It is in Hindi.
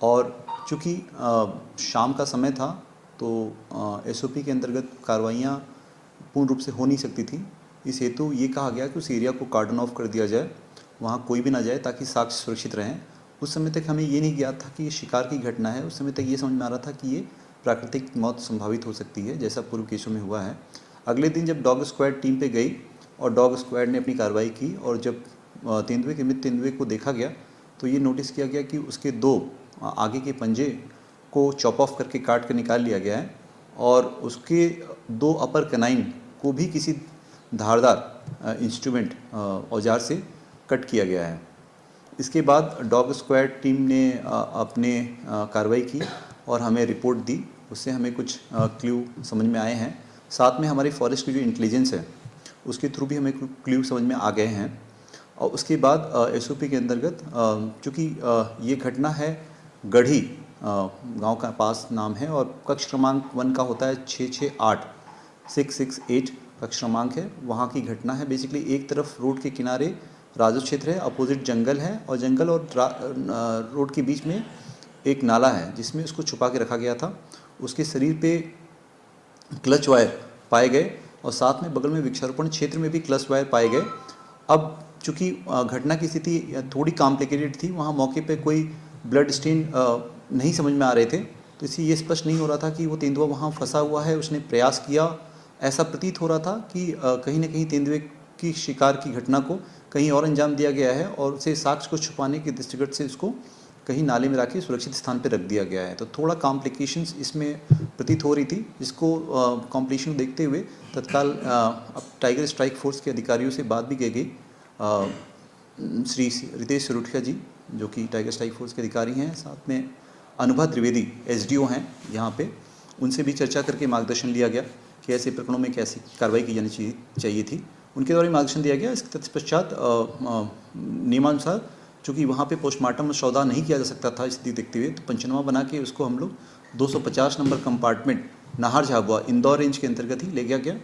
और चूँकि शाम का समय था तो एसओपी के अंतर्गत कार्रवाइयाँ पूर्ण रूप से हो नहीं सकती थी। इस हेतु ये कहा गया कि उस एरिया को कार्डन ऑफ कर दिया जाए, वहाँ कोई भी ना जाए ताकि साक्ष्य सुरक्षित रहें। उस समय तक हमें ये नहीं ज्ञात था कि ये शिकार की घटना है। उस समय तक ये समझ में आ रहा था कि ये प्राकृतिक मौत संभावित हो सकती है, जैसा पूर्व केसों में हुआ है। अगले दिन जब डॉग स्क्वाड टीम पे गई और डॉग स्क्वाड ने अपनी कार्रवाई की और जब तेंदुए के मृत तेंदुए को देखा गया तो ये नोटिस किया गया कि उसके दो आगे के पंजे को चॉप ऑफ करके काट कर निकाल लिया गया है और उसके दो अपर कनाइन को भी किसी धारदार इंस्ट्रूमेंट औजार से कट किया गया है। इसके बाद डॉग स्क्वाड टीम ने अपने कार्रवाई की और हमें रिपोर्ट दी। उससे हमें कुछ क्ल्यू समझ में आए हैं। साथ में हमारी फॉरेस्ट की जो इंटेलिजेंस है उसके थ्रू भी हमें क्ल्यू समझ में आ गए हैं। और उसके बाद एसओपी के अंतर्गत चूँकि ये घटना है गढ़ी गांव का पास नाम है और कक्ष क्रमांक 1 का होता है 668 कक्ष क्रमांक है, वहाँ की घटना है। बेसिकली एक तरफ रोड के किनारे राजस्व क्षेत्र है, अपोजिट जंगल है और जंगल और रोड के बीच में एक नाला है जिसमें उसको छुपा के रखा गया था। उसके शरीर पे क्लच वायर पाए गए और साथ में बगल में वृक्षारोपण क्षेत्र में भी क्लच वायर पाए गए। अब चूँकि घटना की स्थिति थोड़ी कॉम्प्लिकेटेड थी, वहाँ मौके पे कोई ब्लड स्टेन नहीं समझ में आ रहे थे, तो इसलिए ये स्पष्ट नहीं हो रहा था कि वो तेंदुआ वहाँ फंसा हुआ है, उसने प्रयास किया। ऐसा प्रतीत हो रहा था कि कहीं ना कहीं तेंदुए की शिकार की घटना को कहीं और अंजाम दिया गया है और उसे साक्ष्य को छुपाने के दृष्टिगत से उसको कहीं नाले में रख सुरक्षित स्थान पर रख दिया गया है। तो थोड़ा कॉम्प्लिकेशंस इसमें प्रतीत हो रही थी, जिसको कॉम्प्लिकेशन देखते हुए तत्काल अब टाइगर स्ट्राइक फोर्स के अधिकारियों से बात भी की गई। श्री रितेश सिरोठिया जी जो कि टाइगर स्ट्राइक फोर्स के अधिकारी हैं, साथ में अनुभा त्रिवेदी एसडीओ हैं यहाँ पे, उनसे भी चर्चा करके मार्गदर्शन लिया गया कि ऐसे प्रकरणों में कैसी कार्रवाई की जानी चाहिए थी। उनके द्वारा मार्गदर्शन दिया गया। इसके तत्पश्चात नियमानुसार चूँकि वहाँ पे पोस्टमार्टम सौदा नहीं किया जा सकता था स्थिति देखते हुए, तो पंचनामा बना के उसको हम लोग 250 number compartment Nahar Jhabua Indore range के अंतर्गत ही ले गया।